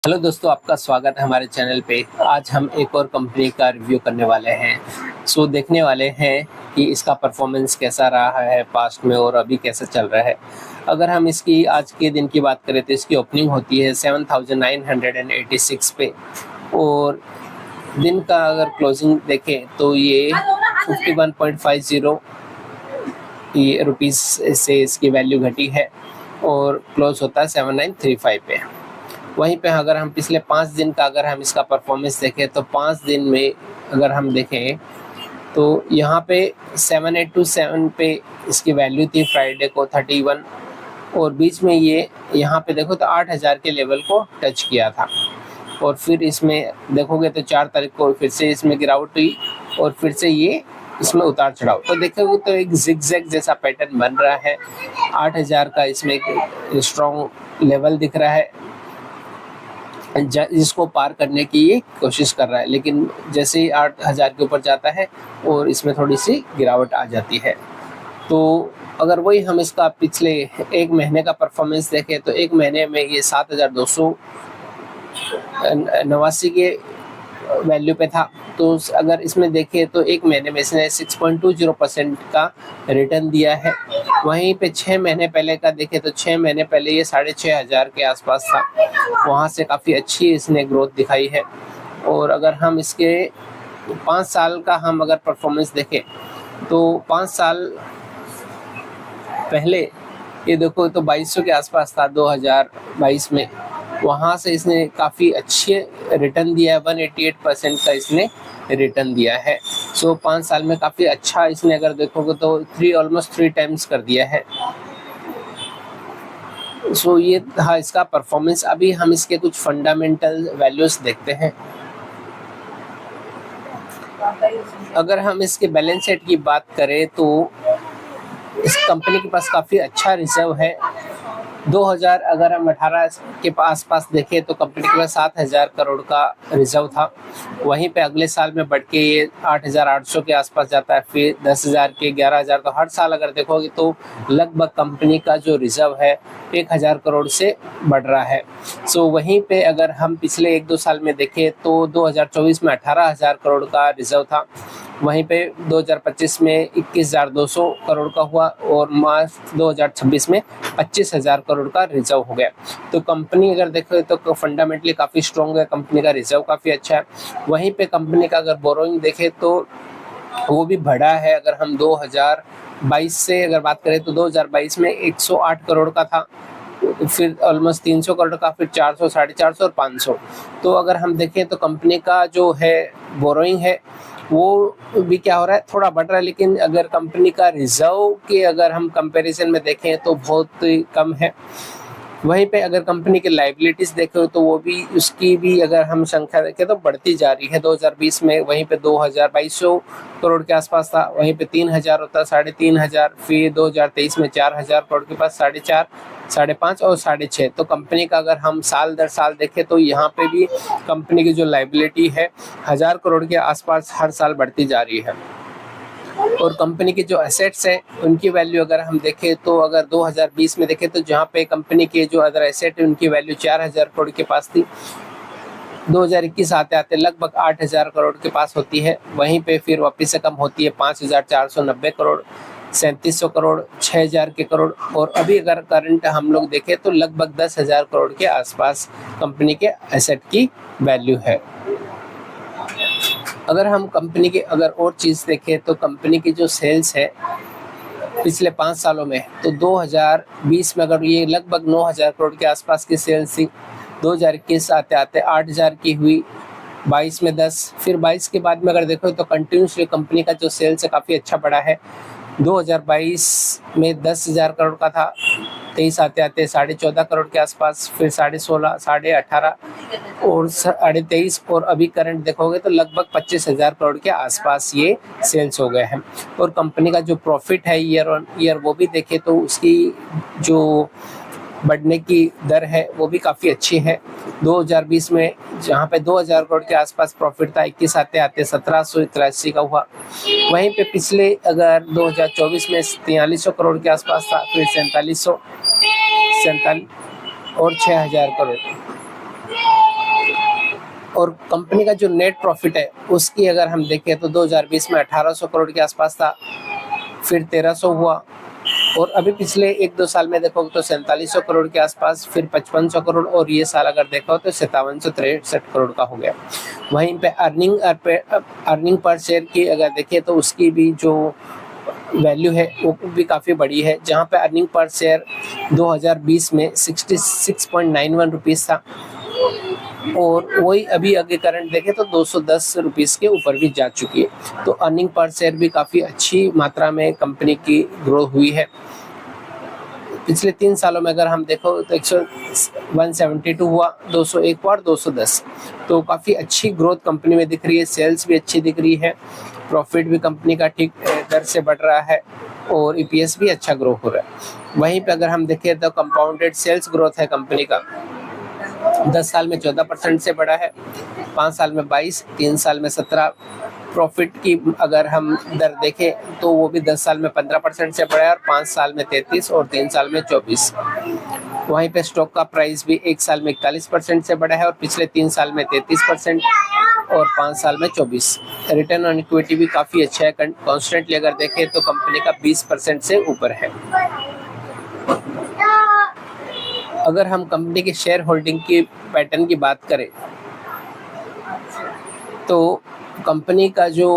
Hello दोस्तों, आपका स्वागत है हमारे चैनल पे। आज हम एक और कंपनी का रिव्यू करने वाले हैं। देखने वाले हैं कि इसका परफॉर्मेंस कैसा रहा है पास्ट में और अभी कैसा चल रहा है। अगर हम इसकी आज के दिन की बात करें तो इसकी ओपनिंग होती है 7986 पे और दिन का अगर क्लोजिंग देखें तो ये 51.50 ये रुपीज़ से इसकी वैल्यू घटी है और क्लोज होता है 7935 पे। वहीं पे अगर हम पिछले 5 दिन का अगर हम इसका परफॉर्मेंस देखें तो 5 दिन में अगर हम देखें तो यहाँ पे 7827 पे इसकी वैल्यू थी फ्राइडे को 31 और बीच में ये यहाँ पे देखो तो 8000 के लेवल को टच किया था और फिर इसमें देखोगे तो 4 तारीख को फिर से इसमें गिरावट हुई और फिर से ये इसमें उतार चढ़ाव। तो देखोगे तो एक जिगजैग जैसा पैटर्न बन रहा है। 8000 का इसमें एक स्ट्रॉन्ग लेवल दिख रहा है जिसको पार करने की ये कोशिश कर रहा है, लेकिन जैसे ही 8000 के ऊपर जाता है और इसमें थोड़ी सी गिरावट आ जाती है। तो अगर वही हम इसका पिछले एक महीने का परफॉर्मेंस देखें तो एक महीने में ये 7289 के वैल्यू पे था। तो अगर इसमें देखें तो एक महीने में इसने 6.20% का रिटर्न दिया है। वहीं पे 6 महीने पहले का देखें तो 6 महीने पहले ये 6500 के आसपास था, वहाँ से काफ़ी अच्छी इसने ग्रोथ दिखाई है। और अगर हम इसके 5 साल का हम अगर परफॉर्मेंस देखें तो 5 साल पहले ये देखो तो 2200 के आसपास था 2022 में, वहाँ से इसने काफ़ी अच्छे रिटर्न दिया है। 188% का इसने रिटर्न दिया है। 5 साल में काफ़ी अच्छा इसने अगर देखोगे तो ऑलमोस्ट 3 टाइम्स कर दिया है। ये था इसका परफॉर्मेंस। अभी हम इसके कुछ फंडामेंटल वैल्यूज देखते हैं। अगर हम इसके बैलेंस शीट की बात करें तो इस कंपनी के पास काफ़ी अच्छा रिजर्व है। 2000 अगर हम 18 के आसपास देखें तो कंपनी के पास 7000 करोड़ का रिजर्व था। वहीं पे अगले साल में बढ़ के ये 8800 के आसपास जाता है, फिर 10,000 के 11,000। तो हर साल अगर देखोगे तो लगभग कंपनी का जो रिजर्व है 1000 करोड़ से बढ़ रहा है। वहीं पे अगर हम पिछले 1-2 साल में देखें तो 2024 में 18,000 करोड़ का रिजर्व था। वहीं पे 2025 में 21,200 करोड़ का हुआ और मार्च 2026 में 25,000 करोड़ का रिजर्व हो गया। तो कंपनी अगर देखें तो फंडामेंटली काफ़ी स्ट्रॉन्ग है, कंपनी का रिजर्व काफ़ी अच्छा है। वहीं पे कंपनी का अगर बोरोइंग देखें तो वो भी बढ़ा है। अगर हम 2022 से अगर बात करें तो 2022 में 108 करोड़ का था, फिर ऑलमोस्ट 300 करोड़ का, फिर 400, 450 और 500। तो अगर हम देखें तो कंपनी का जो है बोरोइंग है वो भी क्या हो रहा है, थोड़ा बढ़ रहा है। लेकिन अगर कंपनी का रिजर्व के अगर हम कंपैरिजन में देखें तो बहुत कम है। वहीं पे अगर कंपनी की लायबिलिटीज देखें तो वो भी उसकी भी अगर हम संख्या देखें तो बढ़ती जा रही है। 2020 में वहीं पे 2200 करोड़ के आसपास था, वहीं पे 3000 होता, 3500, फिर 2023 में 4000 करोड़ के पास, 4.5, 5.5 और 6.5। तो कंपनी का अगर हम साल दर साल देखें तो यहाँ पे भी कंपनी की जो लायबिलिटी है 1000 करोड़ के आसपास हर साल बढ़ती जा रही है। और कंपनी के जो एसेट्स हैं उनकी वैल्यू अगर हम देखें तो अगर 2020 में देखें तो जहाँ पे कंपनी के जो अदर एसेट है उनकी वैल्यू 4000 करोड़ के पास थी, 2021 आते आते लगभग 8000 करोड़ के पास होती है। वहीं पे फिर वापस से कम होती है 5490 करोड़, 3700 करोड़, 6000 के करोड़। और अभी अगर करंट हम लोग देखें तो लगभग 10,000 करोड़ के आसपास कंपनी के एसेट की वैल्यू है। अगर हम कंपनी की अगर और चीज़ देखें तो कंपनी की जो सेल्स है पिछले 5 सालों में तो 2020 में अगर ये लगभग 9000 करोड़ के आसपास की सेल्स थी, 2021 आते आते 8000 की हुई, 22 में 10, फिर 22 के बाद में अगर देखो तो कंटिन्यूसली कंपनी का जो सेल्स है काफ़ी अच्छा बढ़ा है। 2022 में 10,000 करोड़ का था, 23 आते आते 14.5 करोड़ के आसपास, फिर 16.5, 18.5 और 23.5 और अभी करंट देखोगे तो लगभग 25,000 करोड़ के आसपास ये सेल्स हो गए हैं। और कंपनी का जो प्रॉफिट है ईयर ऑन ईयर वो भी देखें तो उसकी जो बढ़ने की दर है वो भी काफ़ी अच्छी है। 2020 में जहाँ पे 2000 करोड़ के आसपास प्रॉफिट था, 21 आते आते 1783 का हुआ। वहीं पे पिछले अगर 2024 में 4300 करोड़ के आसपास था, फिर 4700 और 6000 करोड़। और कंपनी का जो नेट प्रॉफिट है उसकी अगर हम देखें तो 2020 में 1800 करोड़ के आसपास था, फिर 1300 हुआ, और अभी पिछले 1-2 साल में देखो तो 4700 करोड़ के आसपास, फिर 5500 करोड़, और ये साल अगर देखो तो 5763 करोड़ का हो गया। वहीं पे अर्निंग पर शेयर की अगर देखें तो उसकी भी जो वैल्यू है वो भी काफ़ी बड़ी है, जहाँ पे अर्निंग पर शेयर 2020 में 66.91 रुपीज़ था, और वही अभी आगे करंट देखें तो 210 रुपीज़ के ऊपर भी जा चुकी है। तो अर्निंग पर शेयर भी काफ़ी अच्छी मात्रा में कंपनी की ग्रो हुई है। पिछले 3 सालों में अगर हम देखो तो 172 हुआ, 201 हुआ और 210, तो काफ़ी अच्छी ग्रोथ कंपनी में दिख रही है। सेल्स भी अच्छी दिख रही है, प्रॉफिट भी कंपनी का ठीक दर से बढ़ रहा है, और ईपीएस भी अच्छा ग्रो हो रहा है। वहीं पे अगर हम देखें तो कंपाउंडेड सेल्स ग्रोथ है कंपनी का 10 साल में 14% से बढ़ा है, 5 साल में 22, 3 साल में 17। प्रॉफिट की अगर हम दर देखें तो वो भी 10 साल में 15% से बढ़ा है, और 5 साल में 33 और 3 साल में 24। वहीं पे स्टॉक का प्राइस भी 1 साल में 41% से बढ़ा है, और पिछले 3 साल में 33% और 5 साल में 24। रिटर्न ऑन इक्विटी भी काफ़ी अच्छा है, कॉन्स्टेंटली अगर देखें तो कंपनी का 20% से ऊपर है। अगर हम कंपनी के शेयर होल्डिंग की पैटर्न की बात करें तो कंपनी का जो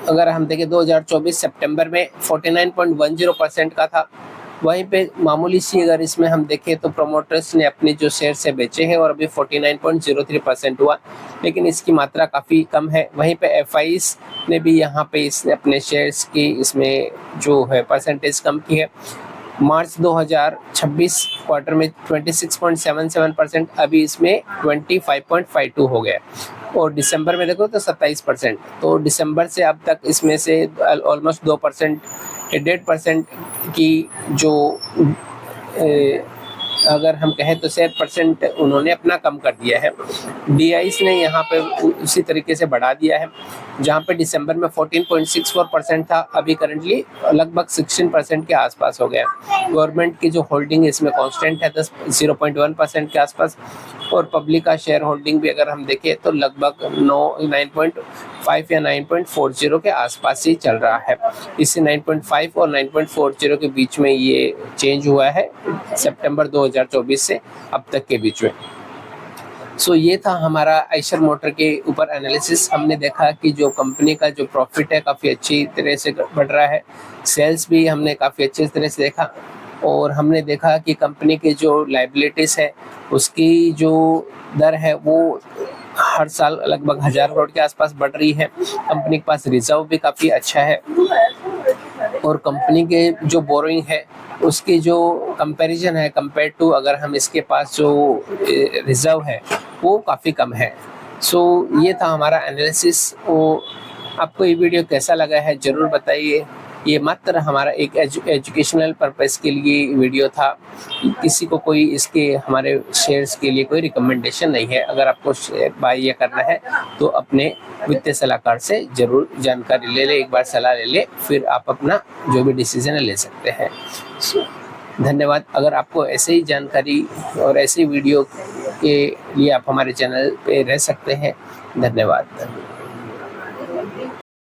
अगर हम देखें 2024 सितंबर में 49.10% का था। वहीं पे मामूली सी अगर इसमें हम देखें तो प्रमोटर्स ने अपने जो शेयर से बेचे हैं और अभी 49.03% हुआ, लेकिन इसकी मात्रा काफ़ी कम है। वहीं पे एफआईज ने भी यहाँ पे इसने अपने शेयर्स की इसमें जो है परसेंटेज कम की है। मार्च 2026 क्वार्टर में 26.77%, अभी इसमें 25.52 हो गया, और दिसंबर में देखो तो 27%। तो दिसंबर से अब तक इसमें से ऑलमोस्ट 2% 1.5% की जो अगर हम कहें तो शेयर परसेंट उन्होंने अपना कम कर दिया है। डीआईस ने यहाँ पे उसी तरीके से बढ़ा दिया है, जहाँ पे दिसंबर में 14.64% था, अभी करंटली लगभग 16% के आसपास हो गया। गवर्नमेंट की जो होल्डिंग इसमें कांस्टेंट है 0.1% के आसपास, और पब्लिक का शेयर होल्डिंग भी अगर हम देखें तो लगभग 9.5 या 9.40 के आसपास ही चल रहा है। इससे 9.5 और 9.40 के बीच में ये चेंज हुआ है सितंबर 2024 से अब तक के बीच में। ये था हमारा आइशर मोटर के ऊपर एनालिसिस। हमने देखा कि जो कंपनी का जो प्रॉफिट है काफ़ी अच्छी तरह से बढ़ रहा है, सेल्स भी हमने काफ़ी अच्छी तरह से देखा, और हमने देखा कि कंपनी के जो लायबिलिटीज़ है उसकी जो दर है वो हर साल लगभग 1000 करोड़ के आसपास बढ़ रही है। कंपनी के पास रिजर्व भी काफ़ी अच्छा है, और कंपनी के जो बोरोइंग है उसकी जो कंपैरिजन है कंपेयर टू अगर हम इसके पास जो रिजर्व है वो काफ़ी कम है। ये था हमारा एनालिसिस। आपको ये वीडियो कैसा लगा है ज़रूर बताइए। ये मात्र हमारा एक एजुकेशनल पर्पस के लिए वीडियो था, किसी को कोई इसके हमारे शेयर्स के लिए कोई रिकमेंडेशन नहीं है। अगर आपको शेयर बाय करना है तो अपने वित्तीय सलाहकार से ज़रूर जानकारी ले ले, एक बार सलाह ले ले, फिर आप अपना जो भी डिसीजन ले सकते हैं। धन्यवाद। अगर आपको ऐसे ही जानकारी और ऐसे वीडियो के लिए आप हमारे चैनल पे रह सकते हैं। धन्यवाद।